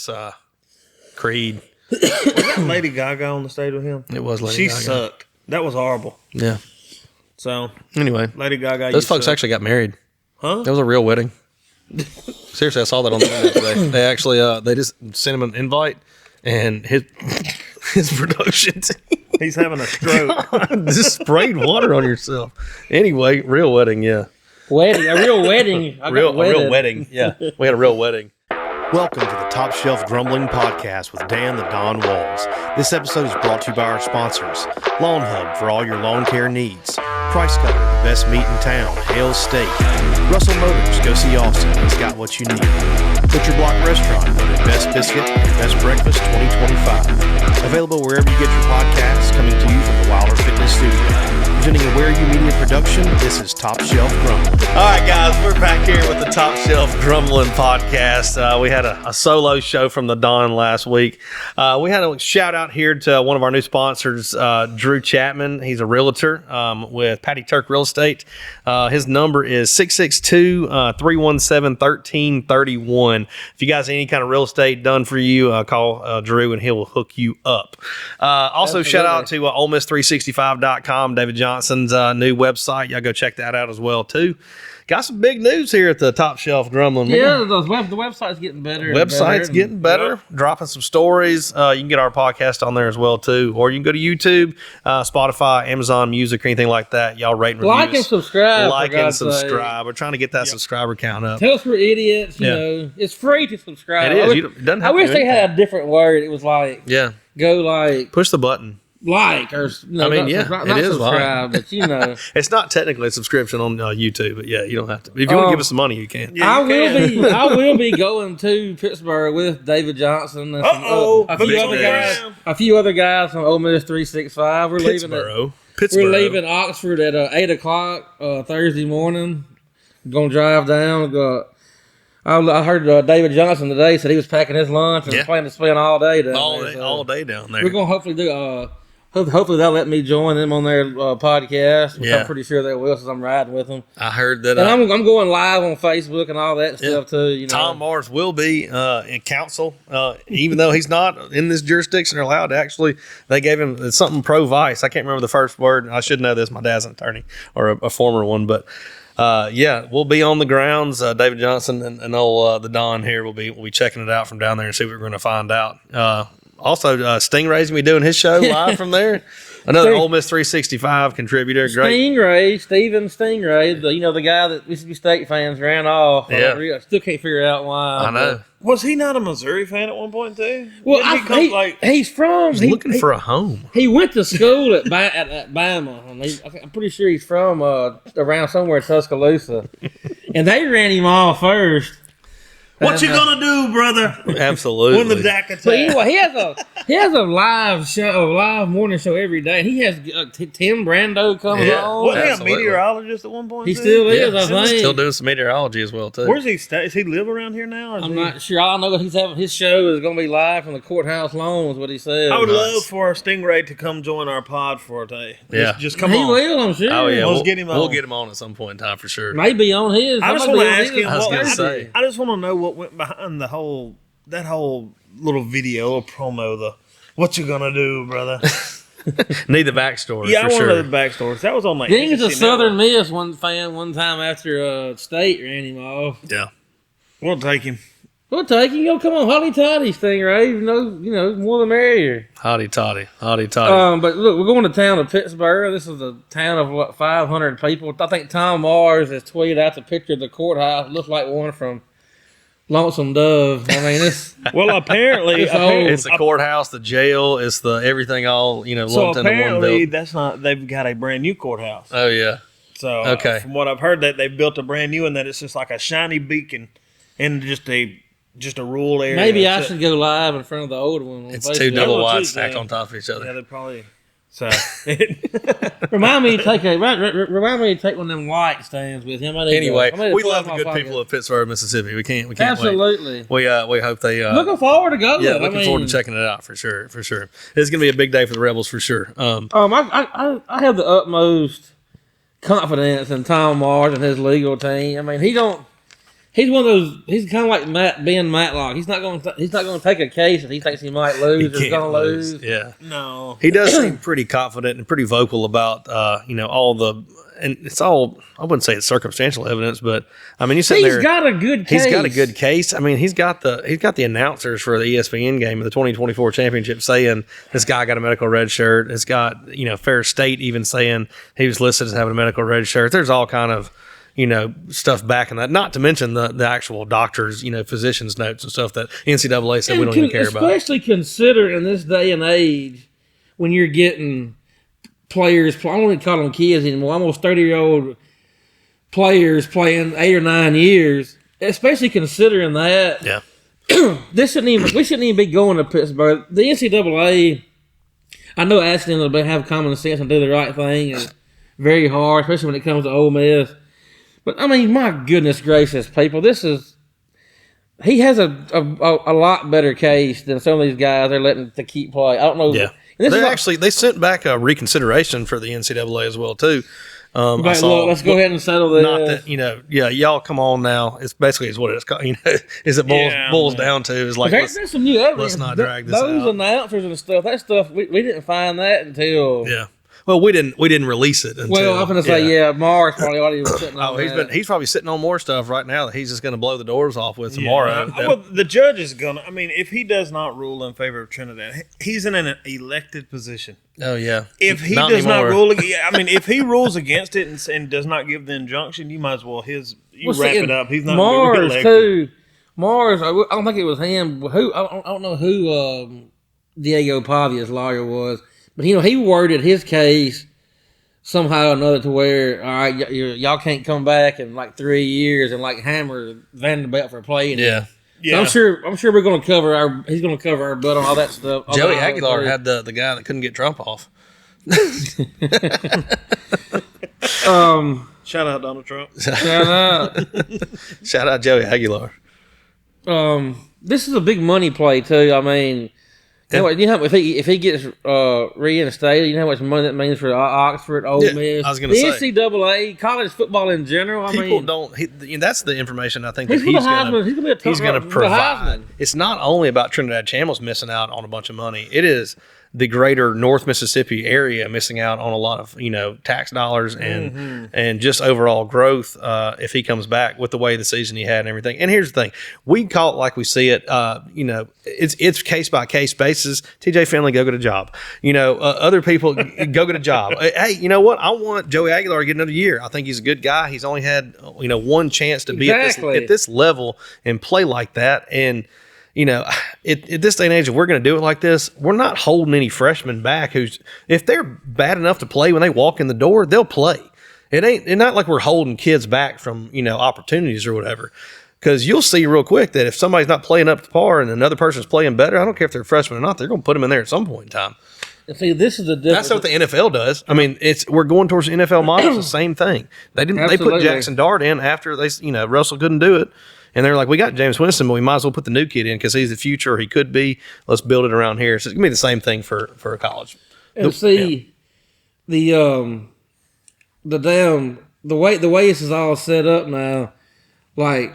this Creed. Was that Lady Gaga on the stage with him? It was Lady Gaga. She sucked. That was horrible. Yeah. So anyway, Lady Gaga. Those folks actually got married. Huh? That was a real wedding. Seriously, I saw that on the internet today. They actually they just sent him an invite, and his production team. He's having a stroke. Just sprayed water on yourself. Anyway, real wedding, yeah. Wedding, a real wedding. A real wedding, yeah. We had a real wedding. Welcome to the Top Shelf Grumbling Podcast with Dan the Don Walls. This episode is brought to you by our sponsors. Lawn Hub for all your lawn care needs. Price Cutter, the best meat in town. Hale's Steak. Russell Motors, go see Austin. He's got what you need. Butcher Block Restaurant, voted Best Biscuit and Best Breakfast 2025. Available wherever you get your podcasts, coming to you from the Wilder Fitness Studio. Presenting a Where You Media production, this is Top Shelf Grumbling. All right, guys, we're back here with the Top Shelf Grumbling podcast. We had a solo show from the Don last week. We had a shout out here to one of our new sponsors, Drew Chapman. He's a realtor with Patty Turk Real Estate. His number is 662-317-1331. If you guys need any kind of real estate done for you, call Drew and he'll hook you up. Also, shout out to OleMiss365.com, David Johnson's new website. Y'all go check that out as well, too. Got some big news here at the Top Shelf Grumbling. Yeah, the website's getting better. Getting better. Dropping some stories. You can get our podcast on there as well, too. Or you can go to YouTube, Spotify, Amazon Music, or anything like that. Y'all rate and review Like and subscribe. Like and subscribe. We're trying to get that subscriber count up. Tell us we're idiots. You know, it's free to subscribe. It is. I wish they had a different word. It was like, go like. Push the button. Like or not it is subscribe, but you know it's not technically a subscription on YouTube, but yeah, you don't have to. If you want to give us some money, you can. Yeah, I will be going to Pittsburgh with David Johnson and a few other guys from Ole Miss 365. We're Pittsburgh. We're leaving Oxford at 8:00 Thursday morning. Gonna drive down. I heard David Johnson today said he was packing his lunch and planning to spend all day down there. All day down there. We're gonna hopefully do. Hopefully they'll let me join them on their podcast, which I'm pretty sure they will since I'm riding with them. I heard that. And I'm going live on Facebook and all that stuff too. You know, Tom Mars will be in council, even though he's not in this jurisdiction. They're allowed to actually. They gave him something pro-vice. I can't remember the first word. I should know this. My dad's an attorney or a former one, but. We'll be on the grounds. David Johnson and old the Don here will be checking it out from down there and see what we're going to find out. Also, Stingray's going to be doing his show live from there. Another Ole Miss 365 contributor. Great. Steven Stingray, the guy that Mississippi State fans ran off. Yeah. I still can't figure out why. I know. Was he not a Missouri fan at one point too? Well, he's looking for a home. He went to school at Bama. I'm pretty sure he's from around somewhere in Tuscaloosa, and they ran him off first. What you gonna do, brother? Absolutely. When the DAC attack. But anyway, he has a live show, a live morning show every day. And he has Tim Brando comes on. Wasn't he a meteorologist at one point? He still is, I think. Still doing some meteorology as well too. Where's he stay? Does he live around here now? I'm not sure. All I know is he's having his show is going to be live from the courthouse lawn. Is what he said. I would love for Stingray to come join our pod for a day. Yeah, just come on. He will, I'm sure. Oh yeah, we'll get him on. We'll get him on at some point in time for sure. Maybe on his. I just want to ask him. I just want to know what went behind that whole little video or promo. What you gonna do, brother? Need the backstory. Yeah, for I want sure. to know the backstory. That was on like. He was a Southern Miss one time after State ran him off. Yeah, we'll take him. We'll take him. Come on, hotty toddy, Stingray. You know, more the merrier. Hotty toddy. But look, we're going to town of Pittsburgh. This is a town of 500 people. I think Tom Mars has tweeted out the picture of the courthouse. It looks like one from Lonesome Dove. I mean, it's well, apparently it's the courthouse, the jail, it's the everything all lumped into one building. Apparently, that's not. They've got a brand new courthouse. Oh yeah. So from what I've heard, that they built a brand new, and that it's just like a shiny beacon, and just a rural area. Maybe I should go live in front of the old one. It's two double wide stacked on top of each other. Yeah, they probably. So remind me to take one of them light stands with him. Anyway, we love the good people of Pittsburgh, Mississippi. We can't absolutely wait. We hope they looking forward to going. Yeah, looking forward to checking it out for sure. It's gonna be a big day for the Rebels for sure. I have the utmost confidence in Tom Mars and his legal team. I mean, He's one of those. He's kind of like Ben Matlock. He's not going to take a case if he thinks he might lose or he's going to lose. Yeah, No, he does seem pretty confident and pretty vocal about all the. And it's all, I wouldn't say it's circumstantial evidence, but I mean, He's got a good case. He's got a good case. I mean, he's got the announcers for the ESPN game of the 2024 championship saying this guy got a medical red shirt. It's got, Fair State even saying he was listed as having a medical red shirt. There's all kind of, stuff backing that. Not to mention the actual doctors, physicians' notes and stuff that NCAA said we don't even care about. Especially consider in this day and age when you're getting players, I don't even call them kids anymore, almost 30-year-old players playing 8 or 9 years, especially considering that. Yeah. We shouldn't even be going to Pittsburgh. The NCAA, I know asking them to have common sense and do the right thing is very hard, especially when it comes to Ole Miss. But, I mean, my goodness gracious, people, he has a lot better case than some of these guys they're letting to keep play. I don't know. Yeah. They sent back a reconsideration for the NCAA as well too. Let's go ahead and settle this. Not that y'all come on now. It's basically what it's called. Is it boils down to is like there's some new evidence. Let's not drag this out. Those announcers and stuff. That stuff we didn't find that until Well, we didn't release it until. Well, I'm going to say Mars probably already was sitting on he's probably sitting on more stuff right now that he's just going to blow the doors off with tomorrow. Well, the judge is going to. I mean, if he does not rule in favor of Trinidad, he's in an elected position. Oh yeah. If he does not rule, if he rules against it and does not give the injunction, you might as well wrap it up. He's not Mars reelected. too. Mars, I don't think it was him. Who I don't know who Diego Pavia's lawyer was, but he worded his case somehow or another to where, all right, y'all can't come back in like 3 years and like hammer Vanderbilt for playing. Yeah. Yeah. So I'm sure we're going to cover he's going to cover our butt on all that stuff. Joey Aguilar had the guy that couldn't get Trump off. Shout out Donald Trump. Shout out Joey Aguilar. This is a big money play too. I mean, you know if he gets reinstated, you know how much money that means for Oxford, Ole Miss, I was going to say the NCAA, college football in general. That's the information I think he's that he's going to provide. It's not only about Trinidad Chambliss missing out on a bunch of money. It is the greater North Mississippi area missing out on a lot of tax dollars and just overall growth if he comes back with the way the season he had and everything. And here's the thing: we call it like we see it. It's case by case basis. TJ Finley, go get a job. Other people go get a job. Hey, you know what? I want Joey Aguilar to get another year. I think he's a good guy. He's only had one chance to be at this level and play like that. And at this day and age, if we're going to do it like this, we're not holding any freshmen back if they're bad enough to play when they walk in the door, they'll play. It's not like we're holding kids back from, opportunities or whatever. Because you'll see real quick that if somebody's not playing up to par and another person's playing better, I don't care if they're a freshman or not, they're going to put them in there at some point in time. And see, this is the difference. That's what the NFL does. I mean, we're going towards the NFL model. It's the same thing. They put Jackson Dart in after Russell couldn't do it. And they're like, we got James Winston, but we might as well put the new kid in because he's the future, or he could be. Let's build it around here. So it's going to be the same thing for a college. And the way this is all set up now, like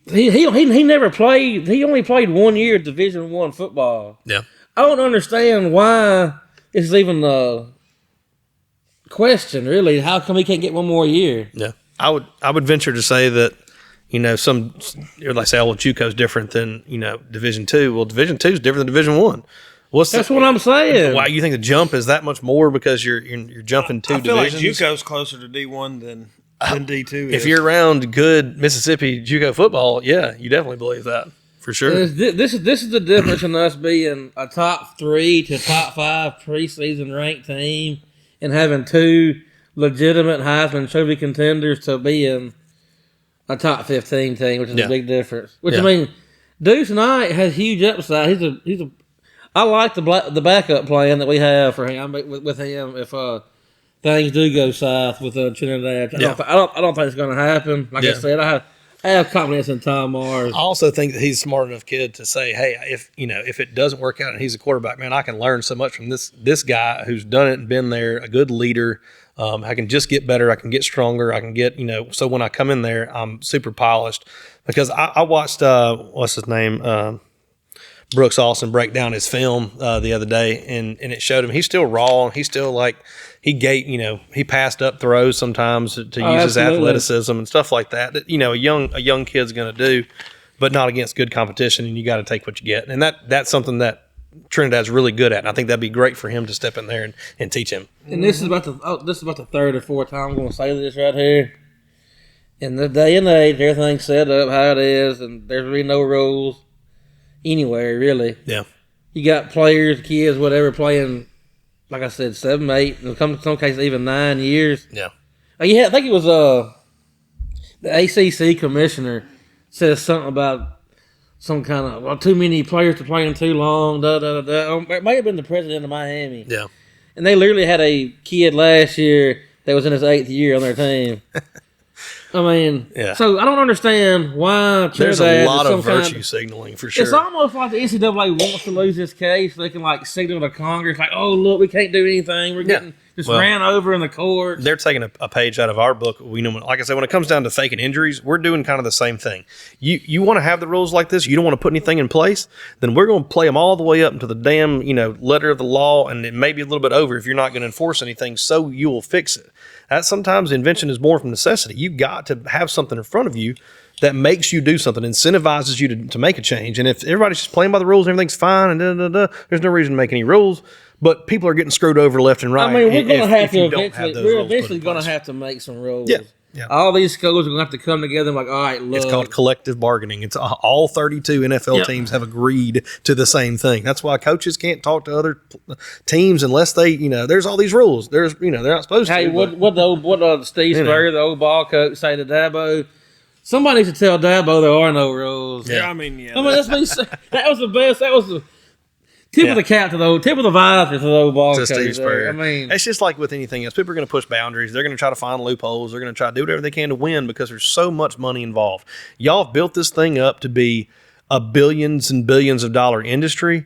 he never played. He only played 1 year of Division I football. Yeah, I don't understand why it's even a question. Really, how come he can't get one more year? Yeah, I would venture to say that. Some like say, "Oh, JUCO's different than Division II." Well, Division II is different than Division I. That's what I'm saying. Why you think the jump is that much more because you're jumping two divisions? I feel like JUCO's closer to D1 than D2 is. If you're around good Mississippi JUCO football, yeah, you definitely believe that for sure. This is the difference in us being a top 3 to top 5 preseason ranked team and having 2 legitimate Heisman Trophy contenders to being a top 15 team, which is a big difference. I mean, Deuce Knight has huge upside. I like the backup plan that we have for him with him if things do go south with Trinidad. I don't think it's going to happen. Like I said, I have confidence in Tom Mars. I also think that he's a smart enough kid to say, hey, if it doesn't work out and he's a quarterback, man, I can learn so much from this guy who's done it and been there, a good leader. I can just get better. I can get stronger. I can get, so when I come in there, I'm super polished. Because I watched, what's his name, Brooks Austin break down his film the other day, and it showed him he's still raw. He's still he passed up throws sometimes to use his athleticism and stuff like that a young kid's going to do, but not against good competition, and you got to take what you get. And that's something that Trinidad's really good at. And I think that'd be great for him to step in there and teach him. And this is about the third or fourth time I'm going to say this right here. In the day and age, everything's set up how it is, and there's really no rules anywhere, really. Yeah. You got players, kids, whatever, playing, like I said, 7, 8, in some cases even 9 years. Yeah. I think it was the ACC commissioner said something about some kind of, too many players to play in too long, It might have been the president of Miami. Yeah. And they literally had a kid last year that was in his 8th year on their team. I mean, so I don't understand why Trinidad. There's a lot of virtue signaling for sure. It's almost like the NCAA wants to lose this case. They can signal to Congress, oh look, we can't do anything. We're getting ran over in the court. They're taking a page out of our book. We know, like I said, when it comes down to faking injuries, we're doing kind of the same thing. You want to have the rules like this. You don't want to put anything in place. Then we're going to play them all the way up into the damn letter of the law, and it may be a little bit over if you're not going to enforce anything. So you will fix it. That sometimes invention is more from necessity. You got to have something in front of you that makes you do something, incentivizes you to make a change. And if everybody's just playing by the rules and everything's fine and there's no reason to make any rules. But people are getting screwed over left and right. I mean, we're going to have to eventually going to have to make some rules. Yeah. Yeah. All these schools are going to have to come together and all right, look. It's called collective bargaining. It's all 32 NFL teams have agreed to the same thing. That's why coaches can't talk to other teams unless they, there's all these rules. There's, they're not supposed to. Hey, what Steve Spurrier, the old ball coach, say to Dabo? Somebody needs to tell Dabo there are no rules. Yeah, that was the best. That was the tip of the cap to the tip of the visor to the old ball coach. Steve Spurrier. I mean, it's just like with anything else. People are going to push boundaries. They're going to try to find loopholes. They're going to try to do whatever they can to win because there's so much money involved. Y'all have built this thing up to be a billions and billions of dollar industry,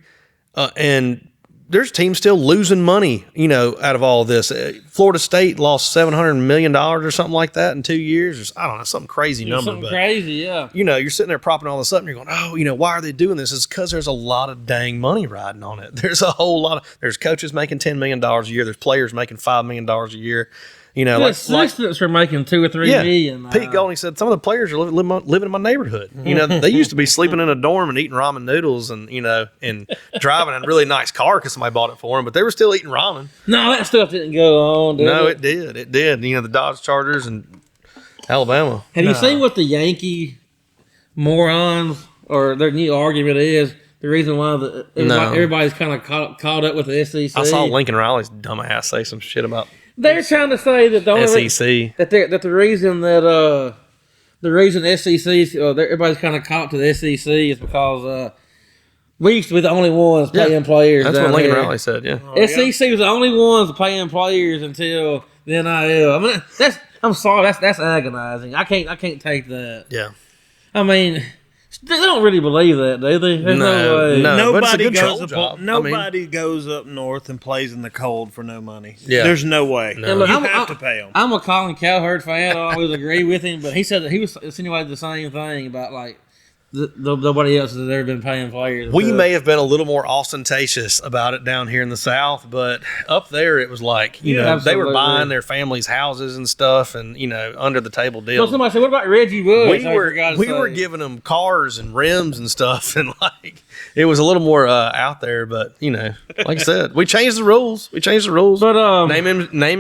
and there's teams still losing money, out of all of this. Florida State lost $700 million or something like that in 2 years. I don't know, something crazy number. Something crazy, yeah. You're sitting there propping all this up and you're going, why are they doing this? It's because there's a lot of dang money riding on it. There's a whole lot of – there's coaches making $10 million a year. There's players making $5 million a year. Assistants are making $2 or $3 million. Pete Golding said some of the players are living in my neighborhood. They used to be sleeping in a dorm and eating ramen noodles and and driving a really nice car because somebody bought it for them, but they were still eating ramen. No, that stuff didn't go on. It did. It did. The Dodge Chargers and Alabama. Have you seen what the Yankee morons or their new argument is? The reason why everybody's kind of caught up with the SEC. I saw Lincoln Riley's dumbass say some shit about. They're trying to say that the only SEC that the reason that the reason SEC everybody's kind of caught to the SEC is because we used to be the only ones paying players. That's what Lincoln Riley said. Yeah, SEC was the only ones paying players until the NIL. I mean, I'm sorry, that's agonizing. I can't take that. Yeah, I mean. They don't really believe that, do they? There's no way. Nobody goes up north and plays in the cold for no money. Yeah. There's no way. No. Look, you have to pay them. I'm a Colin Cowherd fan. I always agree with him, but he said that he was insinuating the same thing about nobody else has ever been paying players. We may have been a little more ostentatious about it down here in the South, but up there it was like, they were buying their families' houses and stuff and, under the table deals. Well, somebody said, what about Reggie Bush? We were giving them cars and rims and stuff, and it was a little more out there, but, like I said, we changed the rules. But name,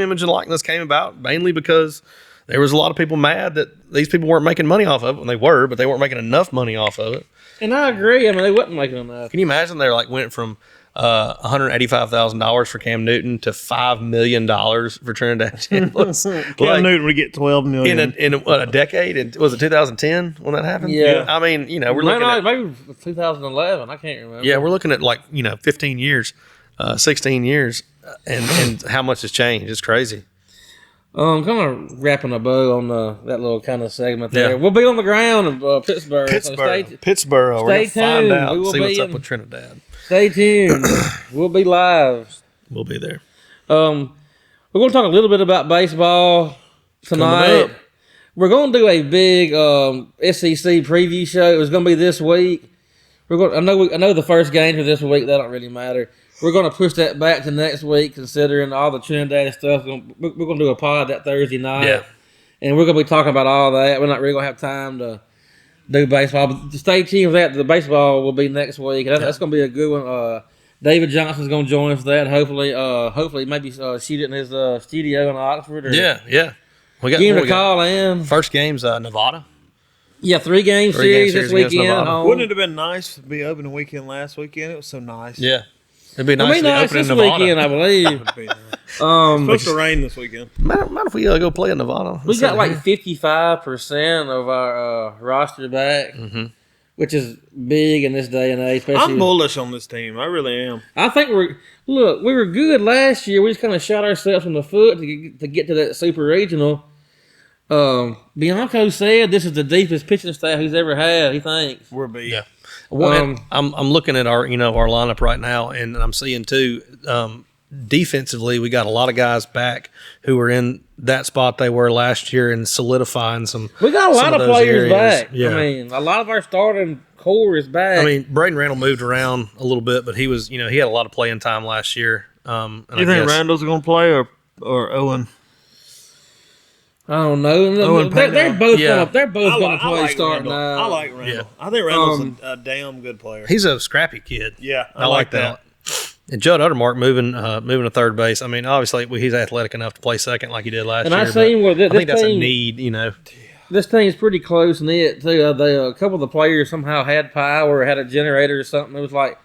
image, and likeness came about mainly because there was a lot of people mad that these people weren't making money off of it. And they were, but they weren't making enough money off of it. And I agree. I mean, they wasn't making enough. Can you imagine they went from $185,000 for Cam Newton to $5 million for Trinidad Chambliss? Cam Newton would get $12 million in a decade. Was it 2010 when that happened? Yeah. I mean, we're looking at maybe 2011. I can't remember. Yeah, we're looking at 15 years, 16 years, and how much has changed. It's crazy. Kind of wrapping a bow on that little kind of segment there. Yeah. We'll be on the ground of Pittsburgh. Pittsburgh. We're going to find out. We will See what's be up with Trinidad. Stay tuned. We'll be live. We'll be there. We're going to talk a little bit about baseball tonight. We're going to do a big SEC preview show. It was going to be this week. I know the first games are this week. That don't really matter. We're going to push that back to next week, considering all the Trinidad stuff. We're going to do a pod that Thursday night, and we're going to be talking about all that. We're not really going to have time to do baseball, but stay tuned for that. The baseball will be next week. That's going to be a good one. David Johnson's going to join us for that. Hopefully, maybe shoot it in his studio in Oxford. Or We got give him a call in. First game's Nevada. Yeah, 3-game series this weekend. Wouldn't it have been nice to be opening weekend last weekend? It was so nice. Yeah. It'd be nice to be opening this Nevada. weekend, I believe. It's supposed to rain this weekend. Mind if we go play in Nevada? We got like 55% of our roster back, which is big in this day and age. I'm bullish on this team. I really am. I think we were good last year. We just kind of shot ourselves in the foot to get to that super regional. Bianco said this is the deepest pitching staff he's ever had. He thinks We're beat. Yeah. Well, I'm looking at our lineup right now, and I'm seeing too. Defensively, we got a lot of guys back who were in that spot they were last year and solidifying some. We got a lot of players back. Yeah. I mean, a lot of our starting core is back. I mean, Braden Randall moved around a little bit, but he was, he had a lot of playing time last year. You think Randall's going to play or Owen? I don't know. They're both going to play starting. I like Randall. Yeah. I think Randall's a damn good player. He's a scrappy kid. Yeah, I like that. And Judd Uttermark moving to third base. I mean, obviously he's athletic enough to play second like he did last year. And I seen where I think that's a need. This thing is pretty close knit too. A couple of the players somehow had power or had a generator or something. It was like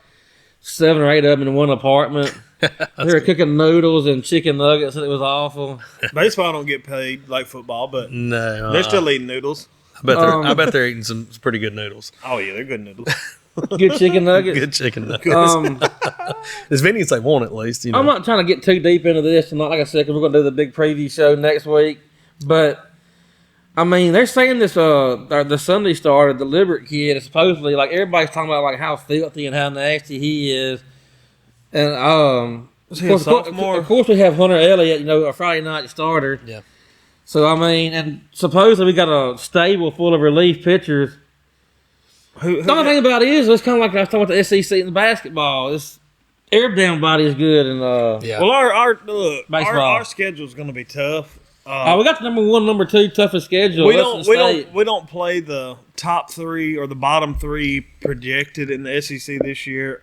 7 or 8 of them in one apartment. They were cooking noodles and chicken nuggets, and it was awful. Baseball don't get paid like football, but no, they're still eating noodles. I bet they're eating some pretty good noodles. Oh yeah, they're good noodles. Good chicken nuggets. Good chicken nuggets. As many as they want, at least. I'm not trying to get too deep into this tonight. Like I said, because we're going to do the big preview show next week. But I mean, they're saying this. The Sunday Star, the deliberate kid, is supposedly like everybody's talking about like how filthy and how nasty he is. And of course, we have Hunter Elliott, a Friday night starter. Yeah. So I mean, and supposedly we got a stable full of relief pitchers. The only thing about it is, it's kind of like I was talking about the SEC in the basketball. This everybody is good in Well, our schedule is going to be tough. We got the number 1, number 2 toughest schedule. We don't play the top 3 or the bottom 3 projected in the SEC this year.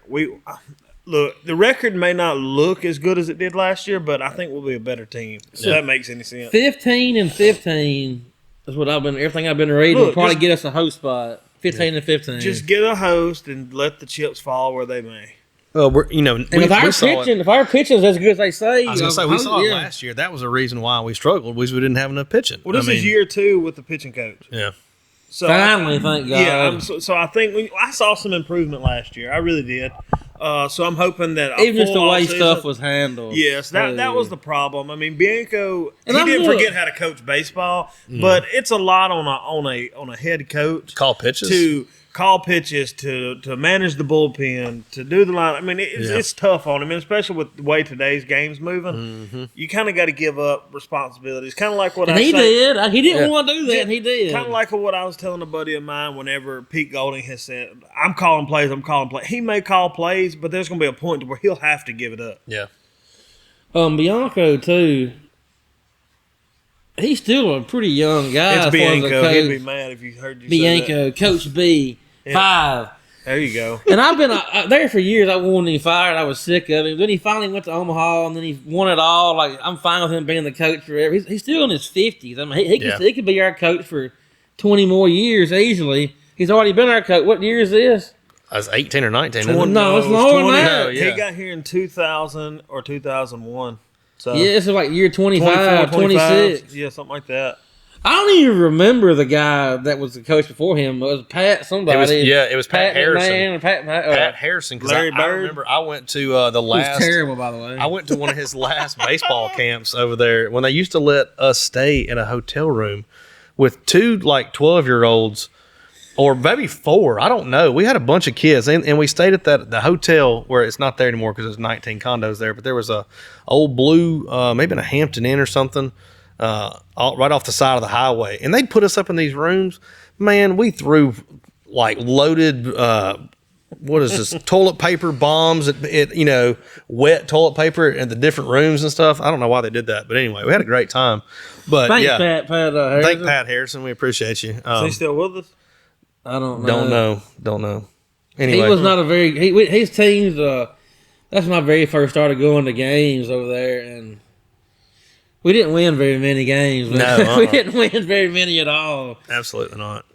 Look, the record may not look as good as it did last year, but I think we'll be a better team. So that makes any sense. 15-15 is what everything I've been reading. Will probably get us a host spot. 15-15. Just get a host and let the chips fall where they may. Well, if our pitching is as good as they say, I was going to say we saw it last year. That was a reason why we struggled. Was we didn't have enough pitching. Well, this is year 2 with the pitching coach. Yeah. So finally, thank God. Yeah. So I think I saw some improvement last year. I really did. So I'm hoping that even just the way stuff was handled. Yes, that was the problem. I mean, Bianco didn't forget how to coach baseball, but it's a lot on a head coach. Call pitches to manage the bullpen, to do the line. I mean, it's tough on him, and especially with the way today's game's moving. Mm-hmm. You kind of got to give up responsibilities. Kind of like what he did. He didn't want to do that, and he did. Kind of like what I was telling a buddy of mine whenever Pete Golding has said, I'm calling plays. He may call plays, but there's going to be a point where he'll have to give it up. Yeah. Bianco, too. He's still a pretty young guy. It's Bianco. He'd be mad if you heard you say that. Bianco, Coach B. 5. There you go. And I've been there for years. I wanted him fired. I was sick of him. Then he finally went to Omaha, and then he won it all. Like, I'm fine with him being the coach forever. He's still in his 50s. I mean, he could be our coach for 20 more years easily. He's already been our coach. What year is this? I was 18 or 19. No, it's longer than that. No, yeah. He got here in 2000 or 2001. So yeah, it's like year 25, 26. Yeah, something like that. I don't even remember the guy that was the coach before him. It was Pat somebody. It was Pat Harrison. McMahon or Pat Harrison. Because I remember I went to the last. It was terrible, by the way. I went to one of his last baseball camps over there when they used to let us stay in a hotel room with two 12-year-olds or maybe 4. I don't know. We had a bunch of kids and we stayed at the hotel where it's not there anymore because there's 19 condos there. But there was a old blue, maybe in a Hampton Inn or something. Right off the side of the highway, and they'd put us up in these rooms. Man, we threw loaded what is this toilet paper bombs at wet toilet paper in the different rooms and stuff. I don't know why they did that, but anyway, we had a great time. But Thanks, Pat Harrison. Thank Pat Harrison. We appreciate you. Is he still with us? I don't know. Don't know. Anyway, he was not a very his teams. That's when I very first started going to games over there, and we didn't win very many games. No, we didn't win very many at all. Absolutely not.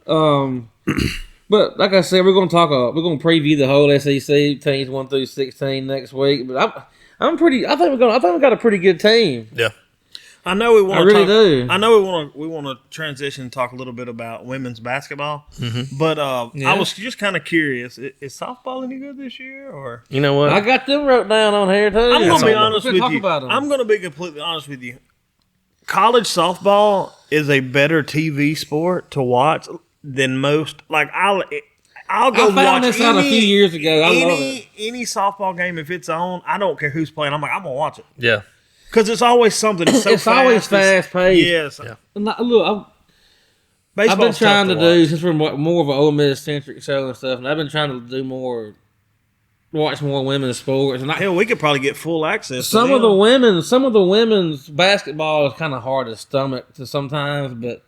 But like I said, we're going to preview the whole SEC teams 1 through 16 next week. But I think we got a pretty good team. Yeah. I know we want. I really do. I know we want to transition and talk a little bit about women's basketball. Mm-hmm. But I was just kind of curious: is softball any good this year? Or you know what? I got them wrote down on here too. I'm going to be honest with you. I'm I'm going to be completely honest with you. College softball is a better TV sport to watch than most. I'll go I found watch this out a few years ago. I love it. Any softball game if it's on. I don't care who's playing. I'm gonna watch it. Yeah. Because it's always something. It's so It's always fast paced. Yes. Yeah. Look, I've been trying to do, since we're more of an Ole Miss centric show and stuff, and I've been trying to do watch more women's sports. And hell, we could probably get full access. Some of the women's basketball is kind of hard to stomach to sometimes, but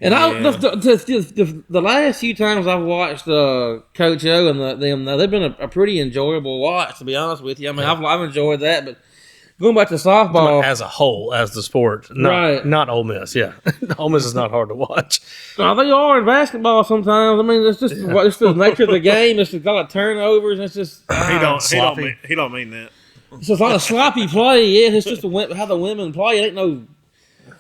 the last few times I've watched Coach O and them, they've been a pretty enjoyable watch. To be honest with you, I mean, I've enjoyed that, but. Going back to softball as a whole, as the sport, not Ole Miss. Yeah, Ole Miss is not hard to watch. No, they are in basketball sometimes. I mean, it's just it's the nature of the game. It's a lot of turnovers. It's just he don't mean that. It's just a lot of sloppy play. Yeah, it's just how the women play. It ain't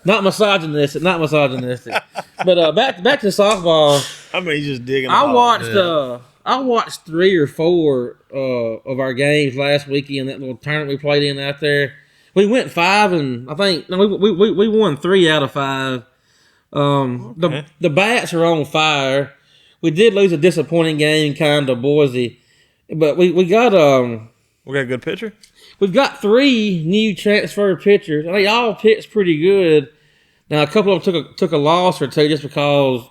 not misogynistic. But back to softball. I mean, he's just digging. I watched 3 or 4 of our games last weekend. That little tournament we played in out there. We went 5, and I think we won 3 out of 5. The bats are on fire. We did lose a disappointing game, kind of Boise, but we got a good pitcher. We've got 3 new transfer pitchers. They all pitched pretty good. Now a couple of them took a loss or 2 just because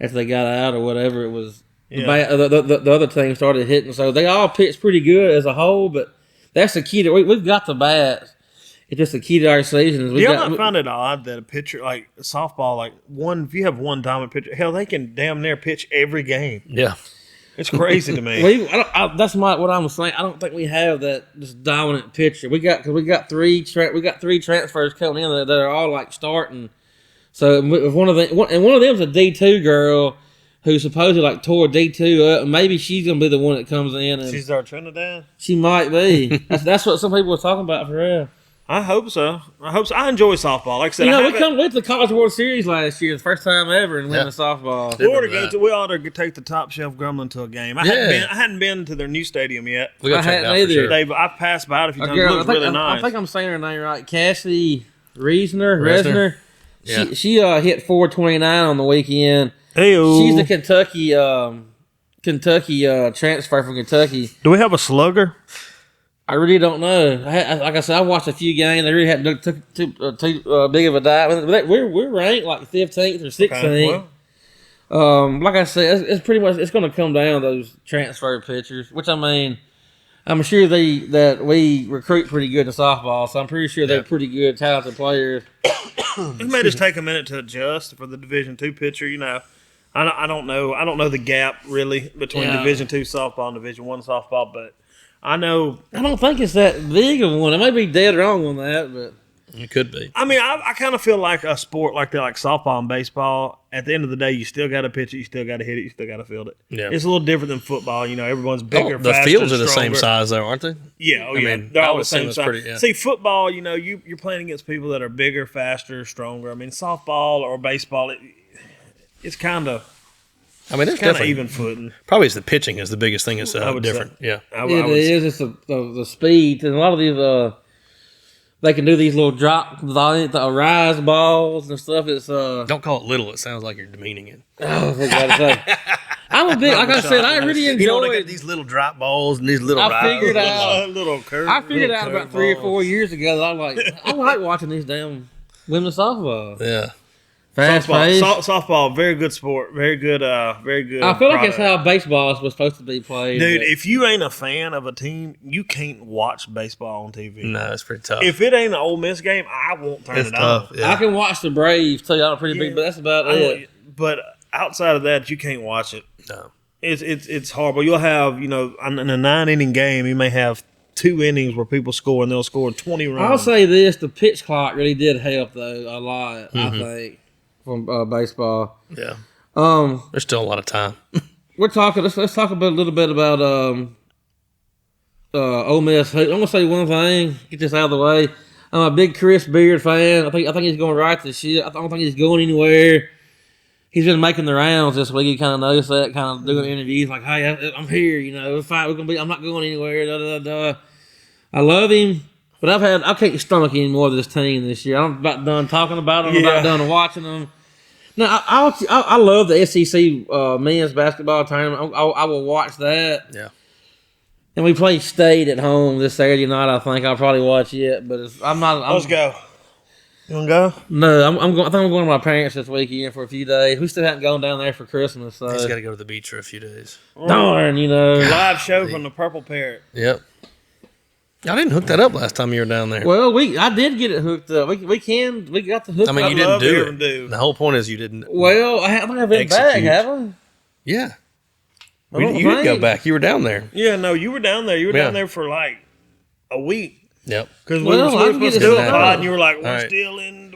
after they got out or whatever it was. Yeah. The other team started hitting, so they all pitched pretty good as a whole. But that's the key to we've got the bats. It's just the key to our season. Do y'all not find it odd that a pitcher like softball, if you have one dominant pitcher, hell, they can damn near pitch every game. Yeah, it's crazy to me. That's what I'm saying. I don't think we have that just dominant pitcher. We got 3 transfers coming in that are all starting. So if one of them's a D2 girl. Who supposedly tore D2 up, and maybe she's gonna be the one that comes in. And she's our Trinidad. She might be. That's what some people were talking about for real. I hope so. I enjoy softball. Like I said, we went to the College World Series last year, the first time ever in women's softball. We ought to take the Top Shelf Grumbling to a game. I hadn't been to their new stadium yet. I hadn't either. I've passed by it a few times. It looks really nice. I think I'm saying her name right. Cassie Reisner. Yeah. She hit 429 on the weekend. Hey-o. She's the Kentucky transfer from Kentucky. Do we have a slugger? I really don't know. Like I said, I watched a few games. They really hadn't took too big of a dive. We're ranked 15th or 16th. Okay, well. Like I said, it's pretty much going to come down to those transfer pitchers. Which I mean, I'm sure that we recruit pretty good to softball, so I'm pretty sure they're pretty good, talented players. It may just take a minute to adjust for the Division II pitcher. I don't know the gap really between Division II softball and Division I softball, but I know. I don't think it's that big of one. I may be dead wrong on that, but It could be. I mean, I kind of feel like a sport like that, like softball and baseball. At the end of the day, you still got to pitch it, you still got to hit it, you still got to field it. Yeah. It's a little different than football. You know, everyone's bigger, The faster, fields are the same stronger. size, though, aren't they? Yeah, I mean, they're I all would the same assume it's size. pretty, yeah. See, football, you know, you're playing against people that are bigger, faster, stronger. I mean, softball or baseball, it's kind of There's kind of definitely even footing. Probably it's the pitching is the biggest thing that's I would different. say. Yeah. I It would say. is. It's the speed. And a lot of these, they can do these little the rise balls and stuff. It's Don't call it little. It sounds like you're demeaning it. I was about to say. I'm a big, like I said, I really You know, they enjoy got these little drop balls and these little I figured out. Little curve. I figured little out about curve 3 or balls. 4 years ago that I like watching these damn women's softball. Yeah. Fast paced. Softball, very good sport. Very good. Very good. I feel like it's product. how baseball was supposed to be played. Dude, but if you ain't a fan of a team, you can't watch baseball on TV. No, it's pretty tough. If it ain't an Ole Miss game, I won't turn It's it tough. on. Yeah. I can watch the Braves too. I'm pretty big, but that's about it. But outside of that, you can't watch it. No. It's horrible. You'll have, in a 9-inning game, you may have 2 innings where people score and they'll score 20 runs. I'll say this: the pitch clock really did help though a lot. I think from baseball. Yeah. Um, There's still a lot of time. we're talking. Let's talk about a little bit about Ole Miss. I'm gonna say one thing. Get this out of the way. I'm a big Chris Beard fan. I think he's going right this year. I don't think he's going anywhere. He's been making the rounds this week. You kind of noticed that, kind of doing interviews like, "Hey, I'm here. You know, we're gonna be. I'm not going anywhere." Da, da, da. I love him, but I can't stomach any more of this team this year. I'm about done talking about them. I'm about done watching them. Now, I love the SEC men's basketball tournament. I will watch that. Yeah. And we play State at home this Saturday night. I think I'll probably watch it, but I'm not. Let's go. You want to go? No, I'm going. I think I'm going to my parents this weekend for a few days. We still haven't gone down there for Christmas, so He's got to go to the beach for a few days. darn, Live show from the Purple Parrot. Yep. I didn't hook that up last time you were down there. Well, I did get it hooked up. We got the hook. I mean, up. you didn't love to do hear it. him do. The whole point is you didn't. Well, I think I've been back, Execute. haven't Yeah. I? You didn't go back. You were down there. Yeah, no, you were down there. You were Yeah. down there for like a week. Yep. Because Well, we I were can get supposed to it do a set pod, up. and you were like, All we're right. still down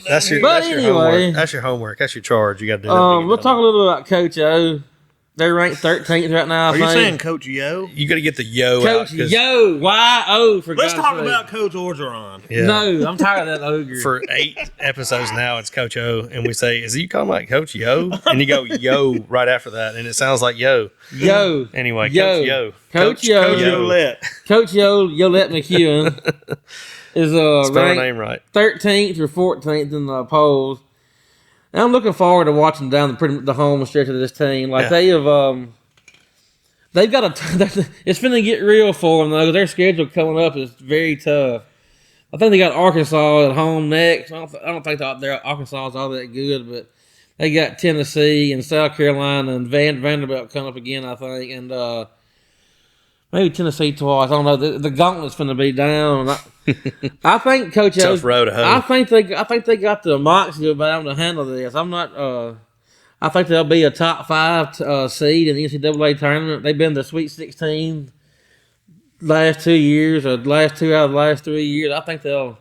That's your, here. But that's your anyway. homework. That's your homework. That's your charge. You got to do that. when you We'll get talk done. a little bit about Coach O. They're ranked 13th right now. I Are you think. saying Coach Yo? You got to get the yo out. Coach 'cause Yo? Y-O for Let's God's talk sake. about Coach Orgeron. Yeah. No, I'm tired of that ogre. For 8 episodes now, it's Coach O, and we say, "Is he calling like Coach Yo?" And you go Yo right after that, and it sounds like Yo. Yo. Anyway, Yo. Coach Yo. Coach Yo. Coach Yolette. Coach Yolette McEwen is Spell her ranked name right. 13th or 14th in the polls. And I'm looking forward to watching down the home stretch of this team. Like Yeah. they've got it's going to get real for them though. Their schedule coming up is very tough. I think they got Arkansas at home next. I don't think their Arkansas is all that good, but they got Tennessee and South Carolina and Vanderbilt coming up again. I think, and maybe Tennessee twice. I don't know. The gauntlet's going to be down. I think Coach O. Tough road to hoe. I think they got the moxie about them to handle this. I'm not. I think they'll be a top 5 seed in the NCAA tournament. They've been the Sweet 16 last 2 years, or last 2 out of the last 3 years. I think they'll.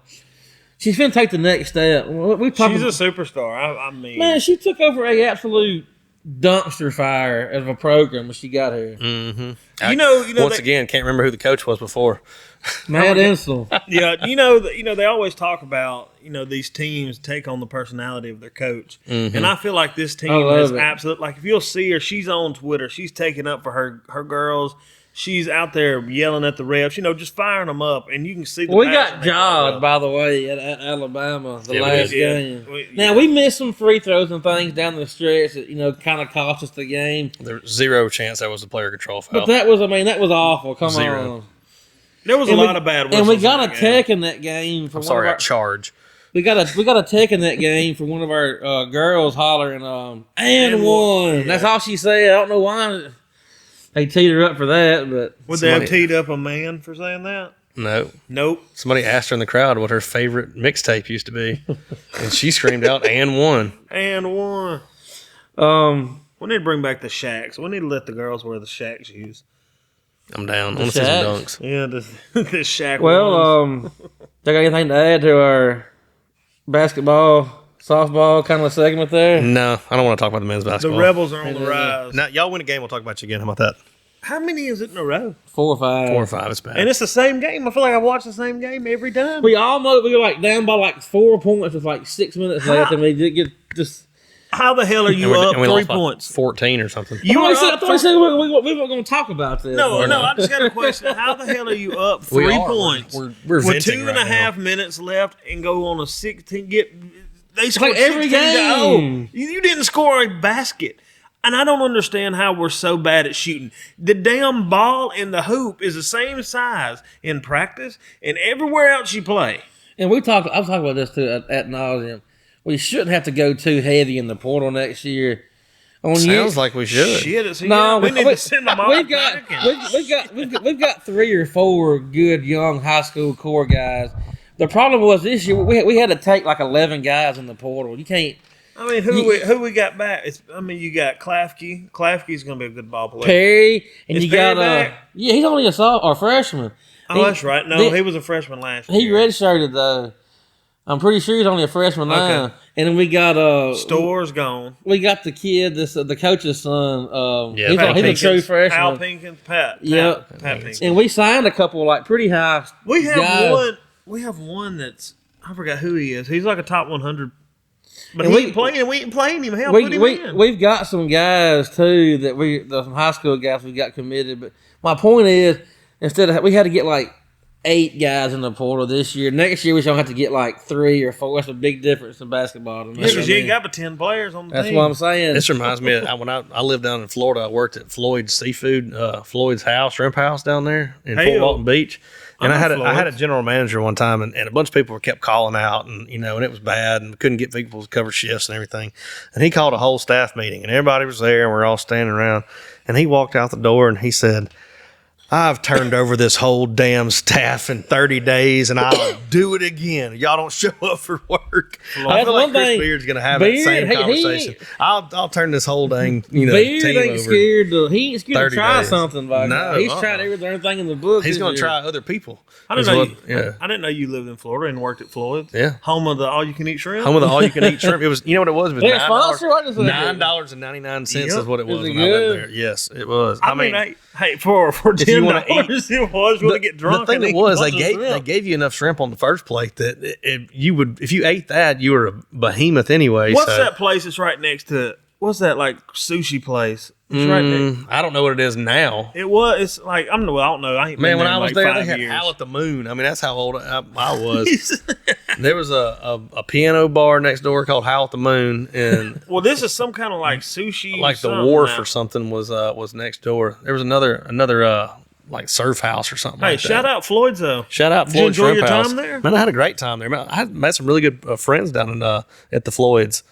She's going to take the next step. We talked She's a about, superstar. I mean, man. She took over a absolute dumpster fire of a program when she got here. Mm-hmm. you know. Once again, can't remember who the coach was before. Matt Insel. Yeah, they always talk about these teams take on the personality of their coach, and I feel like this team is it. absolute. Like if you'll see her, she's on Twitter. She's taking up for her girls. She's out there yelling at the refs, just firing them up, and you can see. We got jawed, by the way, at Alabama the last game. Now we missed some free throws and things down the stretch that kind of cost us the game. There's zero chance that was the player control foul. But that was awful. Come Zero. on. There was a lot of bad whistles. And we got in a that game. tech in that game for I'm sorry, one I of our, charge. we got a tech in that game for one of our girls hollering and one. Yeah. That's all she said. I don't know why they teed her up for that, but Would they have Somebody- teed up a man for saying that? No. Nope. Somebody asked her in the crowd what her favorite mixtape used to be, and she screamed out "and one." And one. We need to bring back the Shacks. We need to let the girls wear the Shack shoes. I'm down. I The want to see some Shacks? dunks. Yeah, the Shack. well, ones. got anything to add to our basketball, softball kind of segment there? No, I don't want to talk about the men's The basketball. Rebels are on the rise. Now, y'all win a game, we'll talk about you again. How about that? How many is it in a row? 4 or 5. 4 or 5, it's bad. And it's the same game. I feel like I watch the same game every time. We were like down by like 4 points with like 6 minutes left, and we did get just. How the hell are you up and we 3 lost by points? 14 or something. You I were thought up we said we weren't going to talk about this. No, I just got a question. How the hell are you up 3 We are. points We're with venting 2 right and a now. half minutes left and go on a 16? They scored like every 16 to 0. game. You didn't score a basket. And I don't understand how we're so bad at shooting. The damn ball in the hoop is the same size in practice and everywhere else you play. And I was talking about this too at nauseum. We shouldn't have to go too heavy in the portal next year. Sounds like we should. Shit, No, we need to send them all we've back. got 3 or 4 good young high school core guys. The problem was this year we had to take like 11 guys in the portal. You can't. I mean, who we got back? You got Klafke. Klafke's going to be a good ball player. Perry and Is you Perry got back? yeah, he's only a sophomore or freshman. Oh, that's right. No, he was a freshman last year. He redshirted though. I'm pretty sure he's only a freshman now. Okay. And then we got Store's gone. we got the kid, the coach's son. Yeah, he's Pat a true Al freshman. Pinkins, Pat. Yep. Pat Pinkins. And we signed a couple like pretty high. We have guys. one. We have one that's I forgot who he is. He's like a top 100. But And we ain't playing him. Hell, put him in. We've got some guys too that some high school guys we got committed. But my point is, we had to get like 8 guys in the portal this year. Next year we should have to get like 3 or 4. That's a big difference in basketball. To me. Because you ain't got but 10 players on the That's team. what I'm saying. This reminds me of when I lived down in Florida. I worked at Floyd's Seafood, Floyd's house, shrimp house down there in Fort Hey-o. Walton Beach. And I I know had a Floyd's. general manager one time, and a bunch of people kept calling out, and and it was bad, and we couldn't get people to cover shifts and everything. And he called a whole staff meeting, and everybody was there, and we're all standing around. And he walked out the door, and he said, "I've turned over this whole damn staff in 30 days, and I'll do it again. Y'all don't show up for work." I That's feel like one Chris thing. Beard's going to have Beard, that same he- conversation. I'll turn this whole dang Beard team ain't over. scared he ain't scared to 30 try days. something. By No, now. He's tried everything in the book. He's this going to year. try other people. I didn't Is know. what- I didn't know you lived in Florida and worked at Floyd's. Yeah. Home of the all-you-can-eat shrimp. Home of the all-you-can-eat shrimp. It was, you know what it was? It was They a sponsor? What is it? $9.99 Yep. is what it was Is it when I lived good? there. Yes, it was. I mean, hey, for if you wanna $10, it was. You want to get drunk? The thing and that was, eat they a bunch of gave shrimp. you enough shrimp on the first plate that if you ate that, you were a behemoth anyway. What's so. that place that's right next to? What's that like sushi place? It's right next. I don't know what it is now. It was. It's like I don't know. I ain't Man, been when there I in was like there, 5 they had years. Howl at the Moon. I mean, that's how old I was. There was a piano bar next door called Howl at the Moon, and Well, this is some kind of like sushi, like the something wharf now. or something was next door. There was another like surf house or something. Hey, like that. shout out Floyd's though. Shout out Did you Floyd's enjoy Shrimp your House. time there? Man, I had a great time there. Man, I had met some really good friends down in at the Floyd's.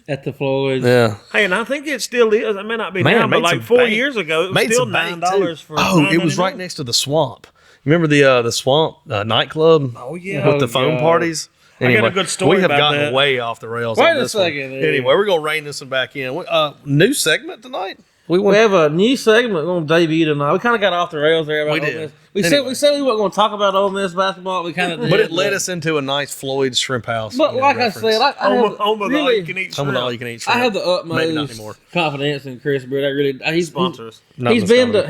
At the Floyd's. Yeah, Hey, and I think it still is. It may not be Man, now, but made like some 4 bank. years ago, it was made still some bank, $9 too. for. Oh, it was right $9.99. next to the Swamp. Remember the Swamp nightclub? Oh yeah. With the foam God. parties. got a good story We have about gotten that. way off the rails. Wait on a this one. second here. Anyway, we're gonna rein this one back in. New segment tonight. We We went. have a new segment going to debut tonight. We kind of got off the rails there about We Ole did. Miss. We Anyway. said we weren't going to talk about Ole Miss basketball. We kind of did. But it led us into a nice Floyd's Shrimp House. But like I said, I have Home of the really, all-you-can-eat some of the shrimp. all you can eat. I have the Maybe not utmost anymore. confidence in Chris Beard. I really he's Sponsors. Not He's in been the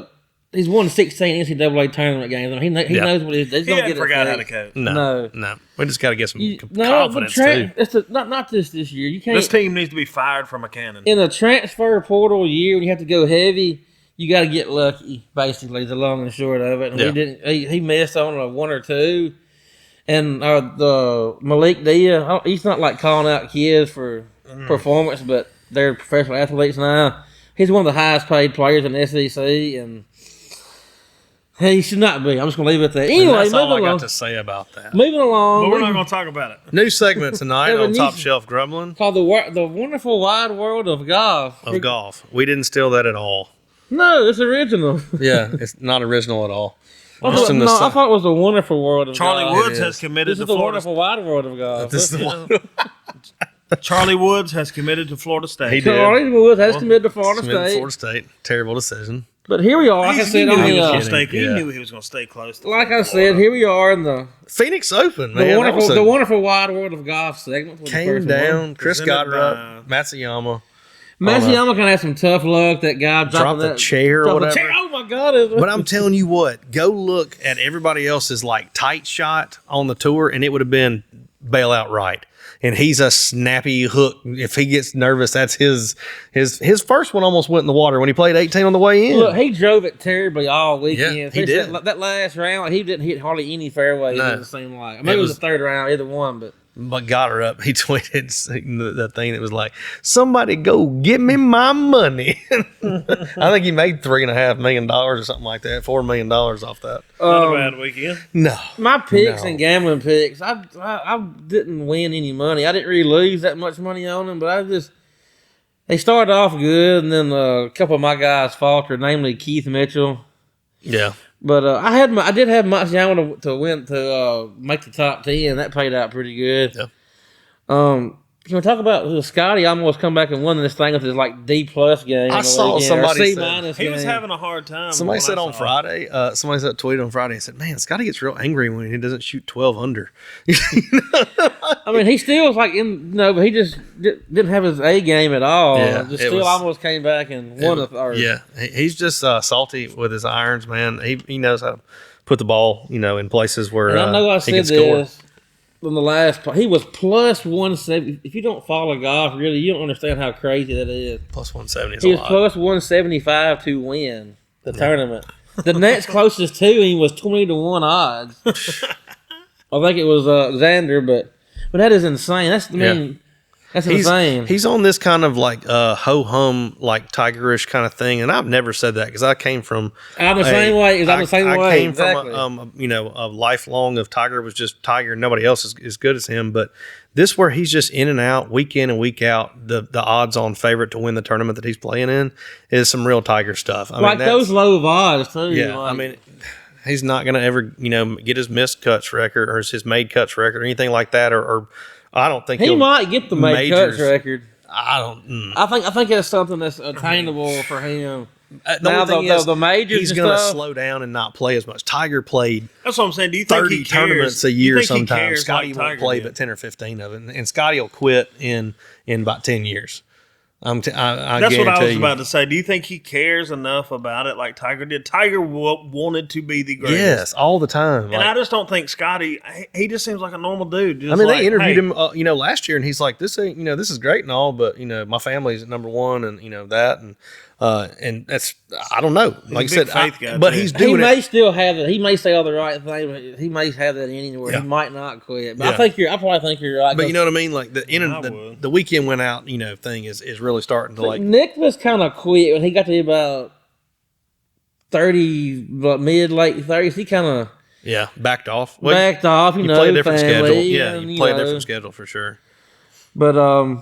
to he's won 16 NCAA tournament games. I mean, he Yeah. knows what he's He don't hadn't get it forgot how to fixed. coach. No. No. We just got to get some No, confidence too. it's not this year. You can't This team needs to be fired from a cannon. in a transfer portal year when you have to go heavy. You got to get lucky. Basically, is the long and short of it. And Yeah. he didn't. He missed on a 1 or 2. And the Malik Dia, he's not like calling out kids for performance, but they're professional athletes now. He's one of the highest paid players in the SEC, and he should not be. I'm just going to leave it at that. And Anyway, that's all I moving got along. to say about that. Moving along. But we're not going to talk about it. New segment tonight Yeah, on but Top these- Shelf Grumbling Called the Wonderful Wide World of Golf. of Golf. We didn't steal that at all. No, it's original. Yeah, it's not original at all. I Just thought, in the no, sun. I thought it was the Wonderful World of Charlie Golf. Woods is. has committed This to is the Florida. Wonderful Wide World of Golf. This is the one. Charlie Woods has committed to Florida State. He did. Charlie Woods has committed to Florida Submitted to State. Florida State. Terrible decision. But here we are. Like I said, on he the, knew he was going to stay close. like I said, here we are in the Phoenix Open, man. the wonderful wide world of golf segment. Came down. Chris got her up. Matsuyama. Matsuyama kind of had some tough luck. That guy dropped the chair or whatever. Oh my God! But I'm telling you what, go look at everybody else's like tight shot on the tour, and it would have been bailout right. And he's a snappy hook. If he gets nervous, that's his first one almost went in the water when he played 18 on the way in. Look, he drove it terribly all weekend. Yeah, he did. That last round, he didn't hit hardly any fairways. No. It seemed like. Maybe it was the third round, either one, but got her up. He tweeted the thing that was like, "Somebody go get me my money." I think he made $3.5 million or something like that. $4 million off that. Not a bad weekend. No, my picks and gambling picks, I didn't win any money. I didn't really lose that much money on them, but they started off good, and then a couple of my guys faltered, namely Keith Mitchell. Yeah. But I did have Matsuyama to win to make the top 10. That paid out pretty good. Yeah. Can we talk about Scotty almost come back and won this thing with his like D+ game? I saw somebody say he was having a hard time. Somebody said on Friday, somebody said tweet on Friday and said, "Man, Scotty gets real angry when he doesn't shoot 12 under." I mean, he still was like but he just didn't have his A game at all. Yeah, just still almost came back and won a third. Yeah, he's just salty with his irons, man. He knows how to put the ball, in places where and I know I he can said score. this on the last part. He was plus 170. If you don't follow golf, really, you don't understand how crazy that is. Plus 170 is He a was lot. plus 175 to win the tournament. The next closest to him was 20-1 odds. I think it was Xander, but that is insane. That's insane. He's on this kind of like ho hum, like Tigerish kind of thing, and I've never said that because I came from. I'm the same way. I'm the same way. I came exactly. from a lifelong of Tiger was just Tiger. Nobody else is as good as him, but this where he's just in and out, week in and week out. The odds on favorite to win the tournament that he's playing in is some real Tiger stuff. I mean, those low odds too. Yeah, like, I mean, he's not going to ever get his missed cuts record or his made cuts record or anything like that, or I don't think he might get the made cuts record. I don't. I think it's something that's attainable for him. Now the majors, he's going to slow down and not play as much. Tiger played. That's what I'm saying. Do you think 30 he cares? tournaments a year sometimes? Scotty won't play but 10 or 15 of it, and Scotty will quit in about 10 years. That's what I was about to say. Do you think he cares enough about it like Tiger did? Tiger wanted to be the greatest. Yes, all the time. And I just don't think Scotty, he just seems like a normal dude. They interviewed him, last year, and he's like, this ain't, this is great and all, but, my family's at number one, and, that, and that's, I don't know. Like I said, but he's doing it. He may still have it. He may say all the right thing, but he may have that anywhere. He might not quit. But I probably think you're right. But you know what I mean? Like the weekend went out, thing is really starting to like. Nick was kind of quit when he got to be about 30, late 30s. He kind of backed off. He played a different schedule. Yeah, you play a different schedule for sure. But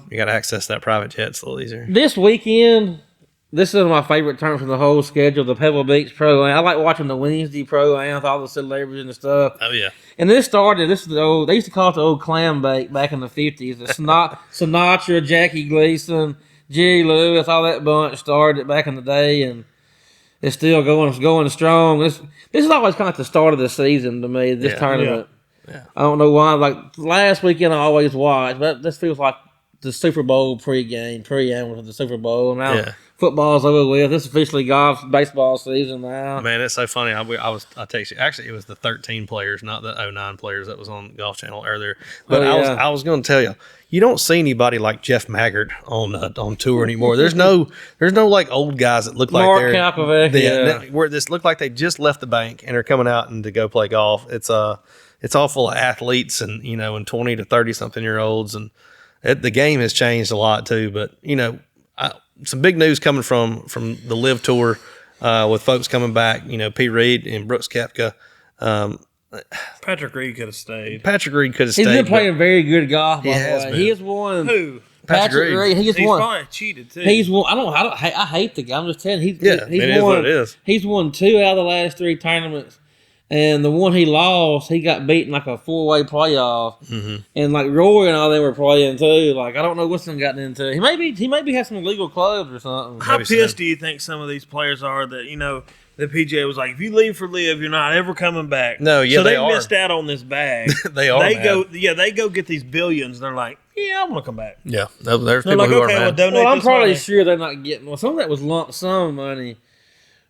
you got to access that private jet. It's a little easier. This weekend. This is my favorite tournament from the whole schedule, the Pebble Beach Pro-Am. I like watching the Wednesday Pro-Am with all the celebrities and stuff. Oh, yeah. And they used to call it the old clam bake back in the 50s. The Sinatra, Jackie Gleason, Jerry Lewis, all that bunch started back in the day, and it's still going strong. This is always kind of like the start of the season to me, this tournament. Yeah. I don't know why. Like, last weekend I always watch, but this feels like the Super Bowl pre-am with the Super Bowl. And now football's over with. It's officially baseball season now. Man, it's so funny. I text you. Actually, it was the 13 players, not the 09 players that was on Golf Channel earlier. But I was going to tell you, you don't see anybody like Jeff Maggard on tour anymore. There's no like old guys that look like they're Kapovic, where this look like they just left the bank and are coming out and to go play golf. It's all full of athletes and and 20 to 30 something year olds, and the game has changed a lot too. But some big news coming from the Live Tour with folks coming back. P. Reed and Brooks Koepka. Patrick Reed could have stayed. He's been playing very good golf. By the way. He has won. Who? Patrick Reed. He's won. Probably cheated too. He's won. I hate the guy. I'm just telling you. It is what it is. He's won 2 out of the last 3 tournaments. And the one he lost, he got beaten like a 4-way playoff. Mm-hmm. And like Roy and all them were playing too. Like I don't know what's them gotten into. He maybe has some illegal clubs or something. How pissed do you think some of these players are that the PGA was like, if you leave for live, you're not ever coming back. No, yeah, so they they missed out on this bag. They are. They go get these billions. They're like, yeah, I'm gonna come back. Yeah, there's They're people like, who okay, are well, mad. donate Well, I'm this probably money. sure they're not getting. Well, some of that was lump sum money,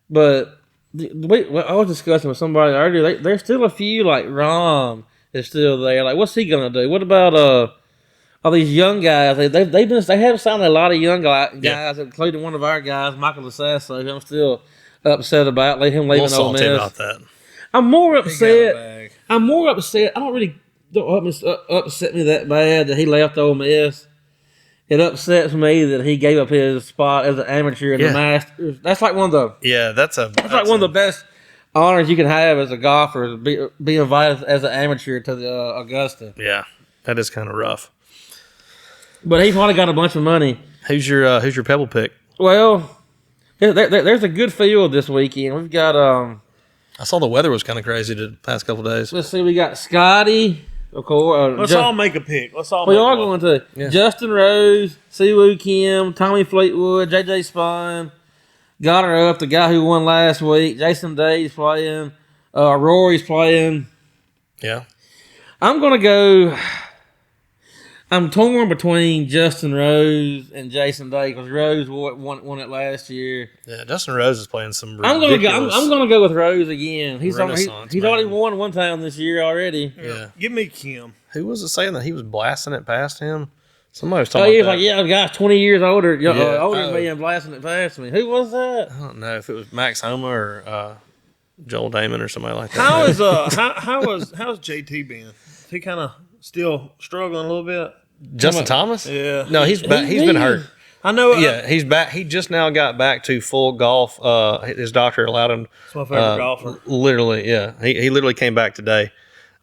but I was discussing with somebody earlier. There's still a few like Rom is still there. Like, what's he gonna do? What about all these young guys? They have signed a lot of young guys, including one of our guys, Michael Lasasso, who I'm still upset about. Let him leaving Ole Miss. About that. I'm more upset. I don't really upset me that bad that he left Ole Miss. It upsets me that he gave up his spot as an amateur in the Masters. That's like one of the that's like one of the best honors you can have as a golfer. Be invited as an amateur to the Augusta. Yeah, that is kind of rough. But he probably got a bunch of money. Who's your Pebble pick? Well, there's a good field this weekend. We've got I saw the weather was kind of crazy the past couple of days. let's see, we got Scotty, of course. Let's all make a pick. We are going to Justin Rose, Siwoo Kim, Tommy Fleetwood, JJ Spahn, got her up. The guy who won last week, Jason Day's playing, Rory's playing. Yeah, I'm gonna go. I'm torn between Justin Rose and Jason Day because Rose won it last year. Yeah, Justin Rose is playing some. I'm gonna go with Rose again. He's already won one time this year already. Yeah. Give me Kim. Who was it saying that he was blasting it past him? Somebody was Oh, talking he was about like, yeah, the guy's 20 years older Yeah. than me and blasting it past me. Who was that? I don't know if it was Max Homa or Joel Damon or somebody like that. How's JT been? Is he kind of still struggling a little bit? Justin Thomas? Yeah. No, he's back. He's been hurt. I know. Yeah, he's back. He just now got back to full golf. His doctor allowed him. It's my favorite golfer. Literally, yeah. He literally came back today.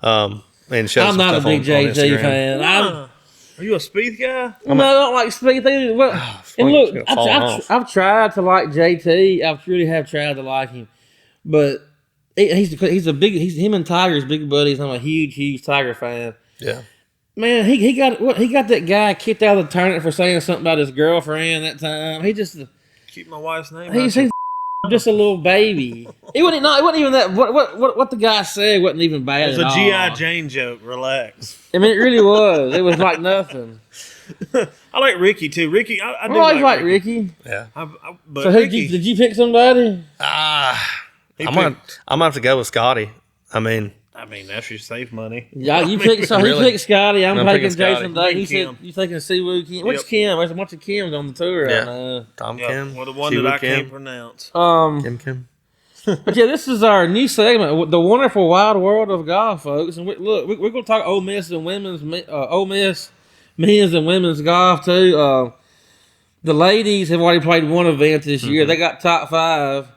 And showed I'm some not a stuff big on JT Instagram. fan. Are you a Spieth guy? I don't like Spieth either. Well, and He's look, gonna fall off. I've tried to like JT. I really have tried to like him, but him and Tiger's big buddies. I'm a huge Tiger fan. Yeah. Man, he got that guy kicked out of the tournament for saying something about his girlfriend that time. He just Keep my wife's name. he's just a little baby. It wasn't even that. What the guy said wasn't even bad. It was a G.I. Jane joke. Relax. I mean, it really was. It was like nothing. I like Ricky too. Ricky, I do always like Ricky. Yeah. But So Ricky, did you pick somebody? I'm gonna have to go with Scotty. I mean, that's your safe money. Yeah, you picked. So Really? he picked Scotty. I'm taking picking Scotty. Jason Day. He Kim. said you taking Siwoo Kim. Which Yep. Kim? There's a bunch of Kims on the tour Yeah. right now. Tom Yeah, Kim. well, the one Siwoo that I Kim, can't pronounce. Kim. But yeah, this is our new segment, the wonderful wild world of golf, folks. And we're going to talk Ole Miss and Ole Miss men's and women's golf too. The ladies have already played one event this year. They got top 5.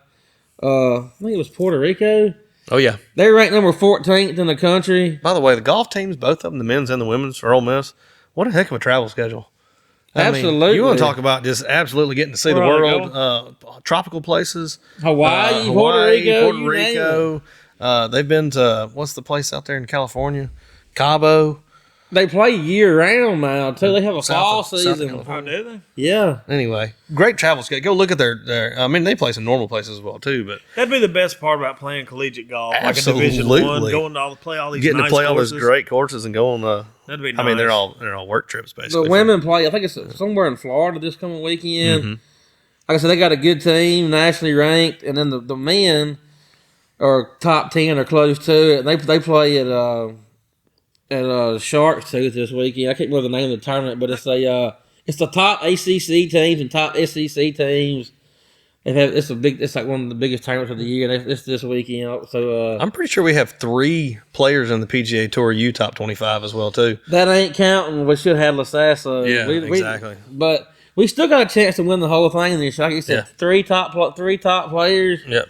I think it was Puerto Rico. Oh yeah. They're ranked number 14th in the country. By the way, the golf teams, both of them, the men's and the women's, for Ole Miss, what a heck of a travel schedule. I mean, Absolutely. you want to talk about just absolutely getting to see the Where are they world, tropical places. Hawaii, Puerto Rico. They've been to, what's the place out there in California? Cabo. They play year round now too. They have a fall South season. California. Oh, do they? Yeah. Anyway, great travel schedule. Go look at their I mean, they play some normal places as well, too, but That'd be the best part about playing collegiate golf, Absolutely. like a Division One, going to play all these getting nice to play all courses. those great courses and go on the. That'd be nice. I mean, they're all work trips, basically. The women play, I think it's somewhere in Florida this coming weekend. Mm-hmm. Like I said, they got a good team, nationally ranked, and then the men are top 10 or close to it. They play at Sharks Tooth this weekend. I can't remember the name of the tournament, but it's the top ACC teams and top SEC teams. It's like one of the biggest tournaments of the year. It's this weekend. So I'm pretty sure we have 3 players in the PGA Tour U top 25 as well, too. that ain't counting. We should have Lasasso. Yeah, exactly. But we still got a chance to win the whole thing this year. Like you said, Yeah. 3 top players. Yep.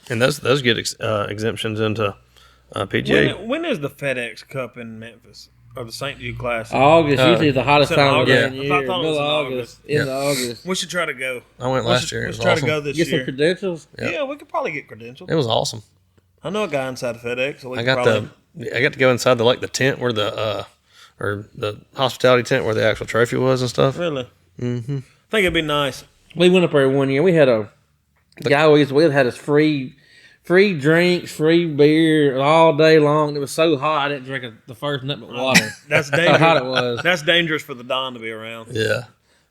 And those get exemptions into PGA. When is the FedEx Cup in Memphis or the St. Jude Classic? August usually is the hottest it's in time of August. the I year. thought it was Middle in August. Yeah. Into August. We should try to go. I went last year. It Let's was try awesome. to go this Get some year. credentials. Yeah. Yeah, we could probably get credentials. It was awesome. I know a guy inside of FedEx. So I got to go inside the tent where or the hospitality tent where the actual trophy was and stuff. Really? Mm-hmm. I think it'd be nice. We went up there one year. We had a guy we was with had us free drinks, free beer all day long. It was so hot I didn't drink the first nut but water. That's dangerous. How hot it was. That's dangerous for the Don to be around. Yeah.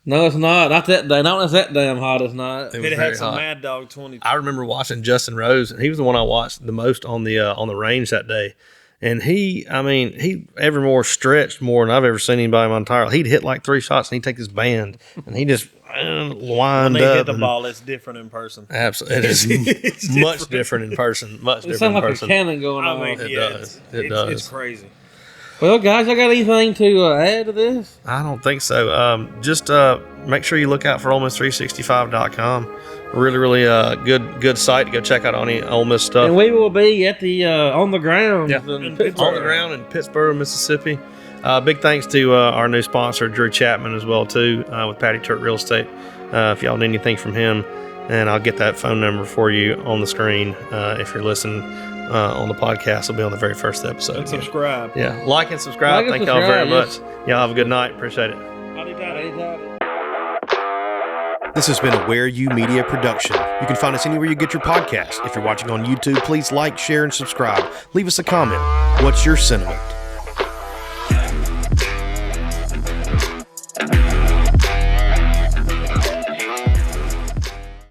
No, it's not. Not that day. Not when it's that damn hot. It's not. It was It very had some hot. Mad Dog 20. I remember watching Justin Rose, and he was the one I watched the most on the range that day. And he ever more stretched more than I've ever seen anybody in my entire life. He'd hit like 3 shots, and he'd take his band, and he just When wind they up. hit the and- ball, it's different in person. Absolutely, it is much different in person. Much It different sounds in like a person. cannon going I on. mean, It yeah, does. It's, It does. It's crazy. Well, guys, I got anything to add to this? I don't think so. Just make sure you look out for OleMiss365.com. Really good site to go check out any Ole Miss stuff. And we will be at the on the ground. Yeah. in On the ground in Pittsburgh, Mississippi. Big thanks to our new sponsor, Drew Chapman, as well too, with Patty Turk Real Estate. If y'all need anything from him, and I'll get that phone number for you on the screen. If you're listening on the podcast, it'll be on the very first episode. And subscribe. Yeah, like and subscribe. Like and Thank y'all very subscribe, much. Y'all have a good night. Appreciate it. This has been a Where You Media production. You can find us anywhere you get your podcast. If you're watching on YouTube, please like, share, and subscribe. Leave us a comment. What's your sentiment?